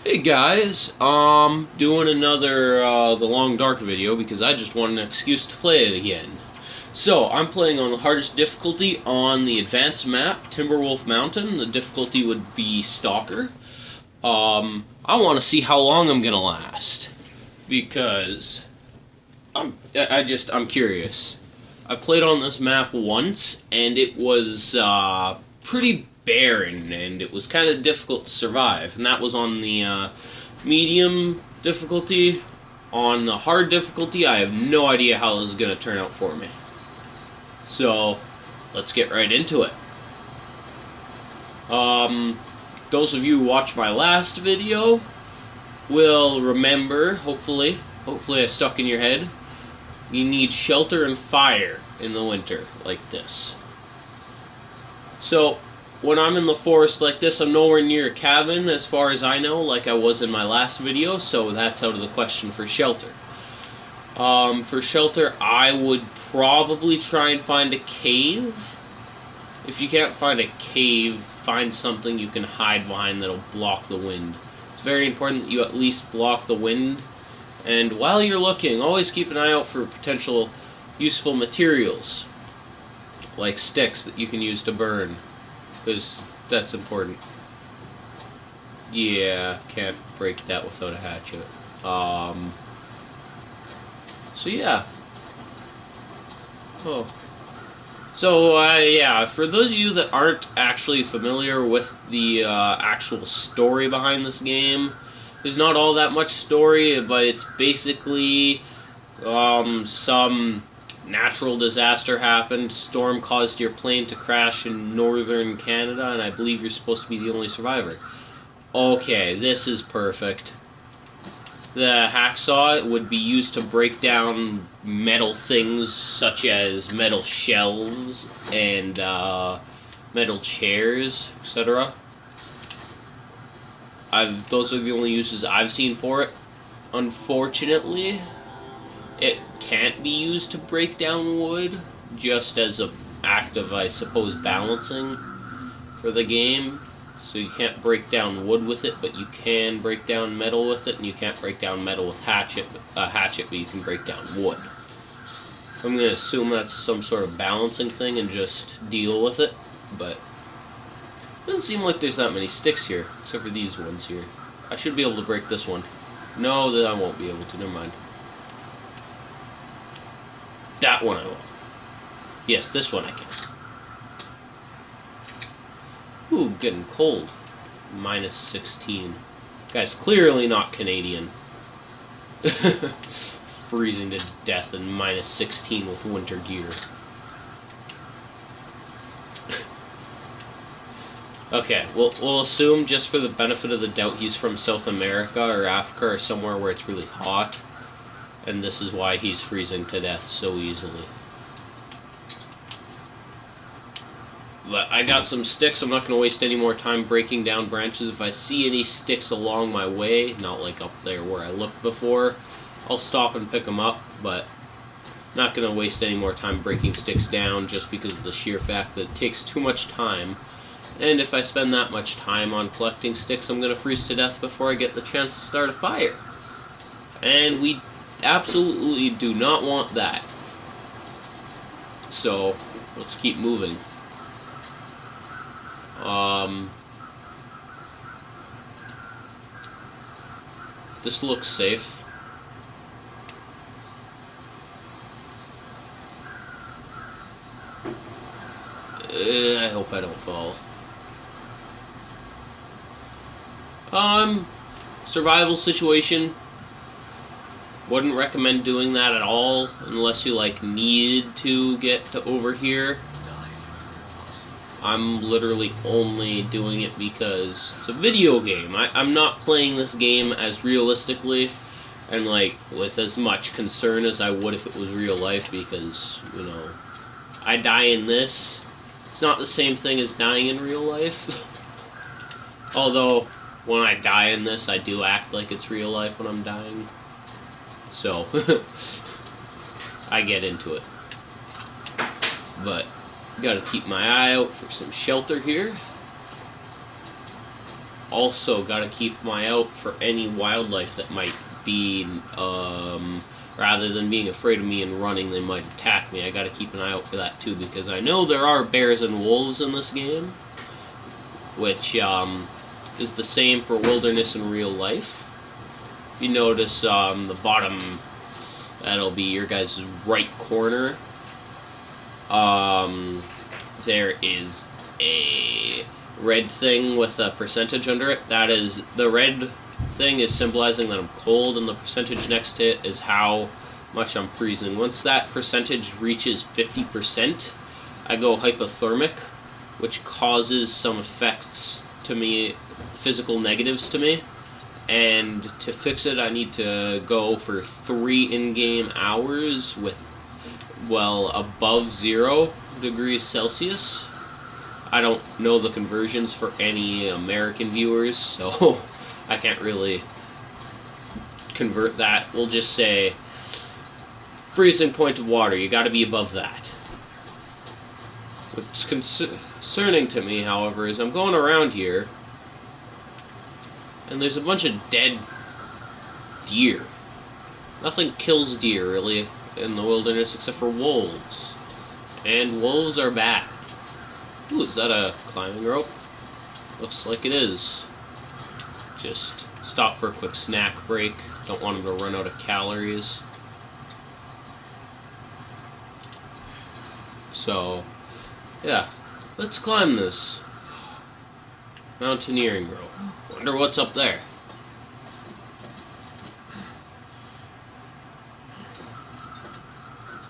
Hey guys, doing another The Long Dark video because I just want an excuse to play it again. So, I'm playing on the hardest difficulty on the advanced map, Timberwolf Mountain. The difficulty would be Stalker. I want to see how long I'm gonna last because I'm curious. I played on this map once and it was pretty barren and it was kind of difficult to survive, and that was on the medium difficulty. On the hard difficulty, I have no idea how this is going to turn out for me. So, let's get right into it. Those of you who watched my last video will remember, hopefully I stuck in your head, you need shelter and fire in the winter, like this. So, when I'm in the forest like this, I'm nowhere near a cabin, as far as I know, like I was in my last video, so that's out of the question for shelter. For shelter, I would probably try and find a cave. If you can't find a cave, find something you can hide behind that'll block the wind. It's very important that you at least block the wind. And while you're looking, always keep an eye out for potential useful materials, like sticks that you can use to burn, because that's important. Yeah, can't break that without a hatchet. So yeah. Oh. So, yeah, for those of you that aren't actually familiar with the actual story behind this game, there's not all that much story, but it's basically some natural disaster happened. Storm caused your plane to crash in northern Canada, and I believe you're supposed to be the only survivor. Okay, this is perfect. The hacksaw would be used to break down metal things such as metal shelves and metal chairs, etc. Those are the only uses I've seen for it. Unfortunately, it can't be used to break down wood, just as an act of, I suppose, balancing for the game. So you can't break down wood with it, but you can break down metal with it, and you can't break down metal with a hatchet, but you can break down wood. So I'm going to assume that's some sort of balancing thing and just deal with it, but it doesn't seem like there's that many sticks here, except for these ones here. I should be able to break this one. No, that I won't be able to, never mind. That one I will. Yes, this one I can. Ooh, getting cold. Minus 16. Guy's clearly not Canadian. Freezing to death in minus 16 with winter gear. Okay, we'll assume, just for the benefit of the doubt, he's from South America or Africa or somewhere where it's really hot. And this is why he's freezing to death so easily. But I got some sticks. I'm not going to waste any more time breaking down branches. If I see any sticks along my way, not like up there where I looked before, I'll stop and pick them up. But not going to waste any more time breaking sticks down, just because of the sheer fact that it takes too much time. And if I spend that much time on collecting sticks, I'm going to freeze to death before I get the chance to start a fire. And we absolutely do not want that. So, let's keep moving. This looks safe. I hope I don't fall. Survival situation. Wouldn't recommend doing that at all unless you like needed to get to over here. I'm literally only doing it because it's a video game. I'm not playing this game as realistically and like with as much concern as I would if it was real life, because, you know, I die in this. It's not the same thing as dying in real life. Although, when I die in this, I do act like it's real life when I'm dying. So, I get into it. But gotta keep my eye out for some shelter here. also got to keep my eye out for any wildlife that might be, rather than being afraid of me and running, they might attack me. I got to keep an eye out for that too, because I know there are bears and wolves in this game, which is the same for wilderness in real life. If you notice the bottom, that'll be your guys' right corner, there is a red thing with a percentage under it. That is, the red thing is symbolizing that I'm cold, and the percentage next to it is how much I'm freezing. Once that percentage reaches 50%, I go hypothermic, which causes some effects to me, physical negatives to me, and to fix it I need to go for 3 in-game hours with, well, above 0 degrees Celsius. I don't know the conversions for any American viewers, so I can't really convert that. We'll just say freezing point of water, you gotta be above that. What's concerning to me, however, is I'm going around here, and there's a bunch of dead deer. Nothing kills deer, really, in the wilderness except for wolves. And wolves are bad. Ooh, is that a climbing rope? Looks like it is. Just stop for a quick snack break. Don't want them to run out of calories. So, yeah, let's climb this mountaineering rope. Wonder what's up there.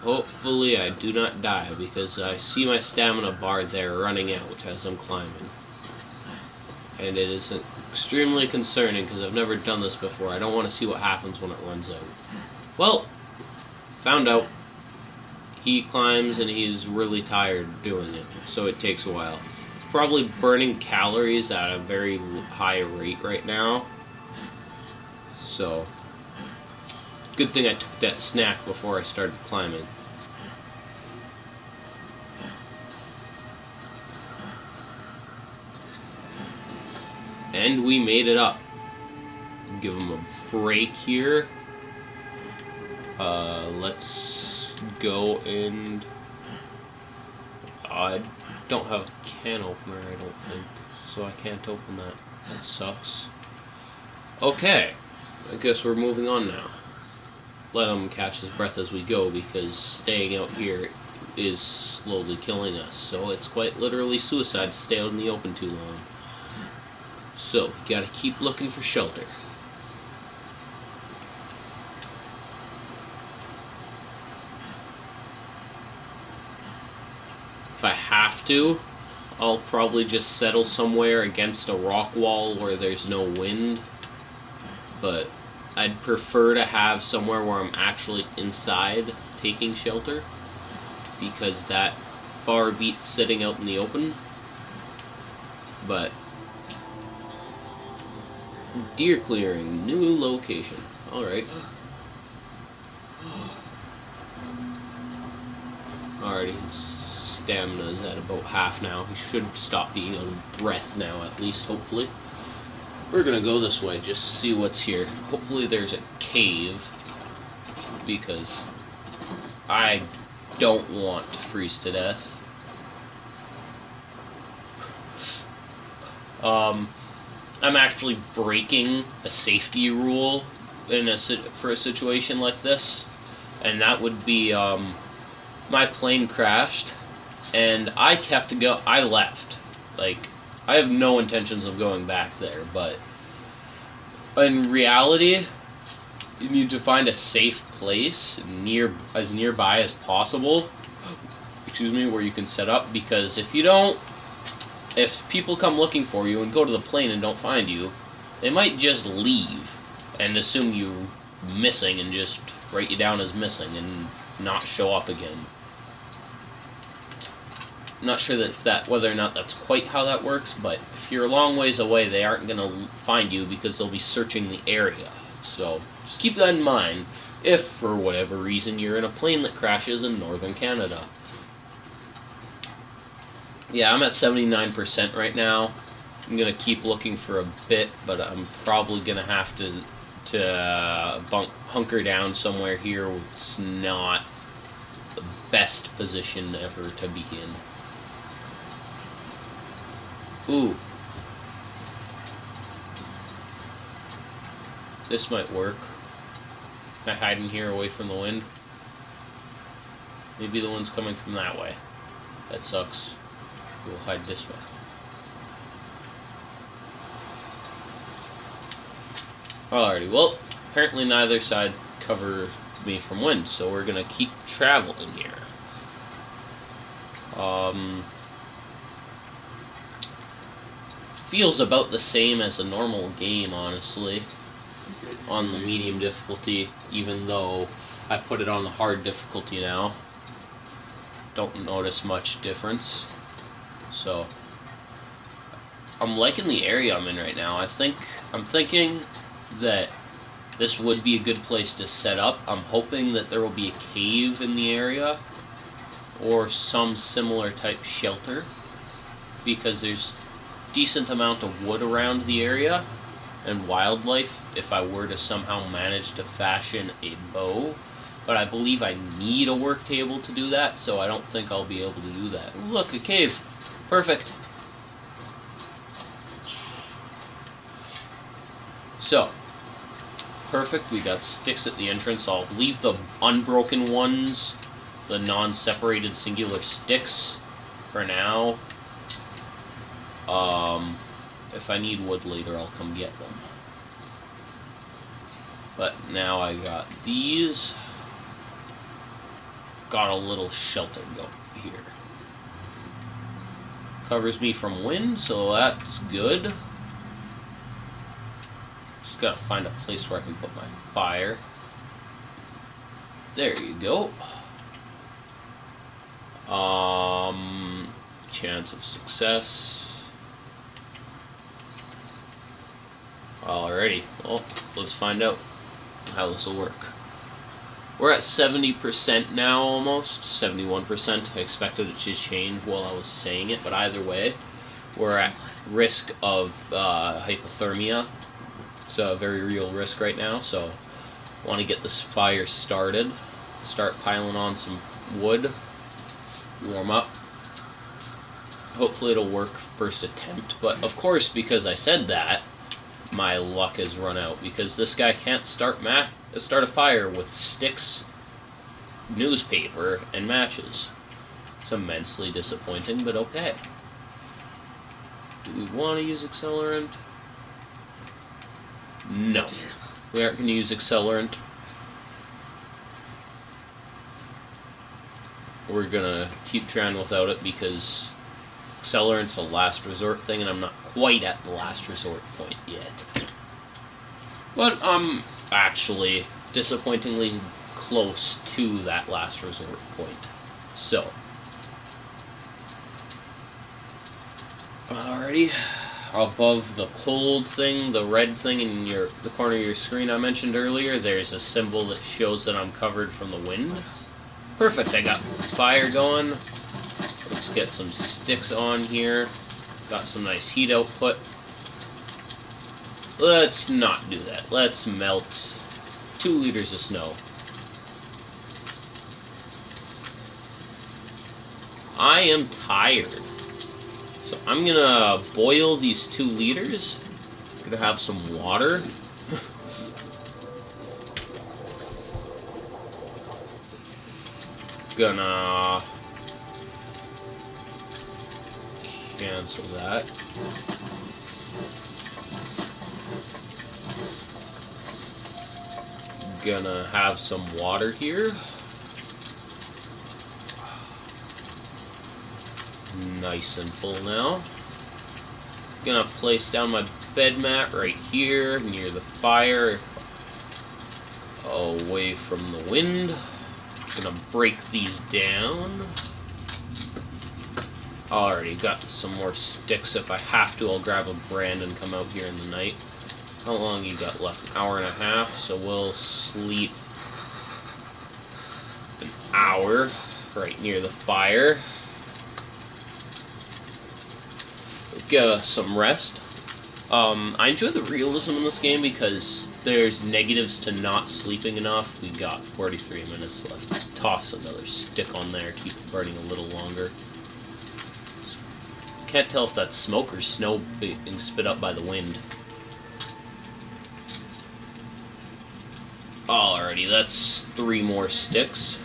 Hopefully I do not die, because I see my stamina bar there running out as I'm climbing. And it is extremely concerning, because I've never done this before. I don't want to see what happens when it runs out. Well, found out. He climbs and he's really tired doing it, so it takes a while. He's probably burning calories at a very high rate right now. So, good thing I took that snack before I started climbing. And we made it up. Give him a break here. Let's go and... I don't have a can opener, I don't think, so I can't open that. That sucks. Okay, I guess we're moving on now. Let him catch his breath as we go, because staying out here is slowly killing us. So it's quite literally suicide to stay out in the open too long. So, gotta keep looking for shelter. If I have to, I'll probably just settle somewhere against a rock wall where there's no wind. But I'd prefer to have somewhere where I'm actually inside taking shelter, because that far beats sitting out in the open. But deer clearing, new location. Alright. Alrighty, his stamina's at about half now. He should stop being out of breath now, at least, hopefully. We're gonna go this way, just see what's here. Hopefully there's a cave, because I don't want to freeze to death. I'm actually breaking a safety rule for a situation like this, and that would be my plane crashed, and I left. Like, I have no intentions of going back there, but in reality, you need to find a safe place as nearby as possible, where you can set up, because if you don't, if people come looking for you and go to the plane and don't find you, they might just leave and assume you missing and just write you down as missing and not show up again. I'm not sure whether or not that's quite how that works, but if you're a long ways away, they aren't going to find you because they'll be searching the area. So just keep that in mind if, for whatever reason, you're in a plane that crashes in northern Canada. Yeah, I'm at 79% right now. I'm gonna keep looking for a bit, but I'm probably gonna have to hunker down somewhere here. It's not the best position ever to be in. Ooh. This might work. Can I hide in here away from the wind? Maybe the wind's coming from that way. That sucks. We'll hide this way. Alrighty, well, apparently neither side covers me from wind, so we're gonna keep traveling here. Feels about the same as a normal game, honestly, on the medium difficulty, even though I put it on the hard difficulty now. Don't notice much difference. So, I'm liking the area I'm in right now. I'm thinking that this would be a good place to set up. I'm hoping that there will be a cave in the area or some similar type shelter, because there's decent amount of wood around the area and wildlife if I were to somehow manage to fashion a bow. But I believe I need a work table to do that, so I don't think I'll be able to do that. Ooh, look, a cave. Perfect. So, perfect. We got sticks at the entrance. I'll leave the unbroken ones, the non-separated singular sticks, for now. If I need wood later, I'll come get them. But now I got these. Got a little shelter going here. Covers me from wind, so that's good. Just gotta find a place where I can put my fire. There you go. Chance of success. Alrighty, well, let's find out how this will work. We're at 70% now, almost 71%. I expected it to change while I was saying it, but either way, we're at risk of hypothermia. It's a very real risk right now, so I want to get this fire started. Start piling on some wood. Warm up. Hopefully it'll work first attempt, but of course, because I said that, my luck has run out, because this guy can't start a fire with sticks, newspaper, and matches. It's immensely disappointing, but okay. Do we want to use accelerant? No. We aren't going to use accelerant. We're going to keep trying without it, because accelerant's a last resort thing, and I'm not quite at the last resort point yet. But I'm actually disappointingly close to that last resort point. So, alrighty, above the cold thing, the red thing in the corner of your screen I mentioned earlier, there's a symbol that shows that I'm covered from the wind. Perfect, I got fire going. Let's get some sticks on here. Got some nice heat output. Let's not do that. Let's melt 2 liters of snow. I am tired. So I'm gonna boil these 2 liters. Gonna have some water. Gonna cancel that. Gonna have some water here. Nice and full now. Gonna place down my bed mat right here near the fire, away from the wind. Gonna break these down. Already got some more sticks. If I have to, I'll grab a brand and come out here in the night. How long you got left? An hour and a half, so we'll sleep an hour right near the fire. get some rest. I enjoy the realism in this game because there's negatives to not sleeping enough. We got 43 minutes left. Toss another stick on there, keep it burning a little longer. Can't tell if that's smoke or snow being spit up by the wind. Alrighty, that's 3 more sticks.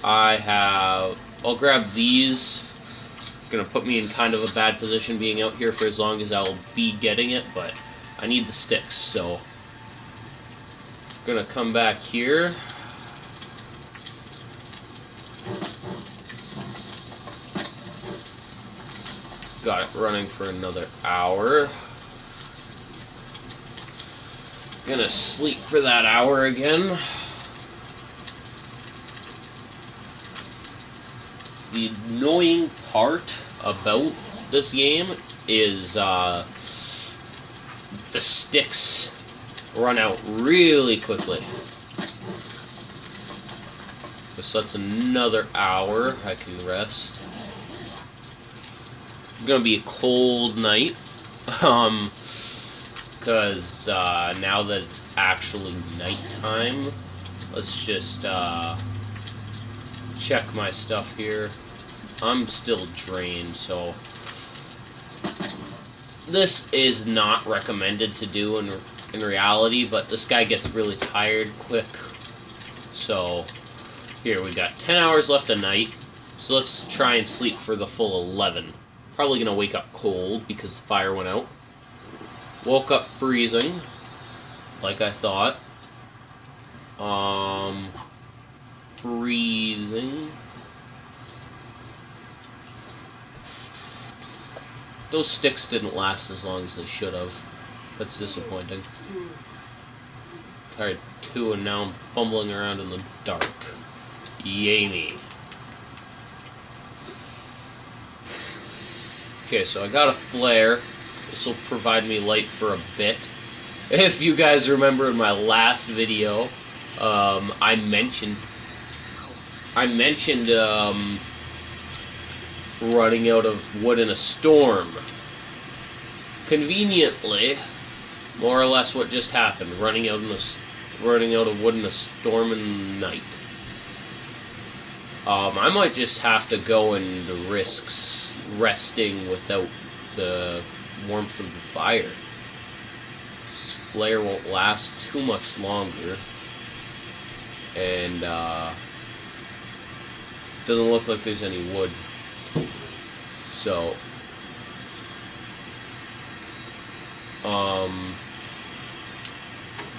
I'll grab these. It's gonna put me in kind of a bad position being out here for as long as I'll be getting it, but I need the sticks, so gonna come back here. Got it running for another hour. Gonna sleep for that hour again. The annoying part about this game is the sticks run out really quickly. So that's another hour I can rest. It's gonna be a cold night, because now that it's actually nighttime, let's just check my stuff here. I'm still drained, so this is not recommended to do in reality, but this guy gets really tired quick. So here, we got 10 hours left a night, so let's try and sleep for the full 11. Probably gonna wake up cold because the fire went out. Woke up freezing, like I thought. Freezing. Those sticks didn't last as long as they should have. That's disappointing. Tired 2 and now I'm fumbling around in the dark. Yay me. Okay, so I got a flare. This will provide me light for a bit. If you guys remember in my last video, I mentioned running out of wood in a storm. Conveniently, more or less what just happened. Running out of wood in a storm in the night. I might just have to go and risk resting without the warmth of the fire. This flare won't last too much longer, and doesn't look like there's any wood, so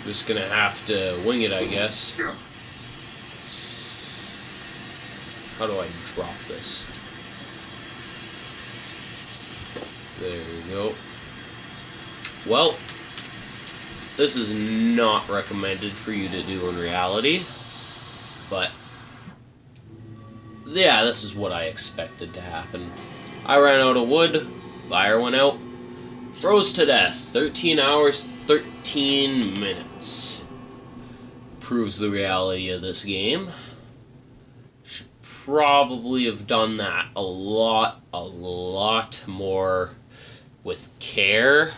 just gonna have to wing it, I guess. How do I drop this? There we go. Well, this is not recommended for you to do in reality, but yeah, this is what I expected to happen. I ran out of wood, fire went out, froze to death. 13 hours, 13 minutes. Proves the reality of this game. Should probably have done that a lot more with care,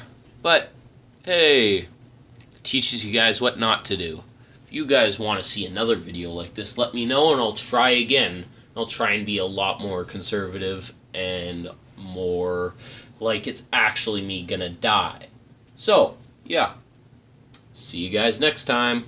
but hey, it teaches you guys what not to do. If you guys want to see another video like this, let me know and I'll try again. I'll try and be a lot more conservative and more like it's actually me gonna die. So, yeah. See you guys next time.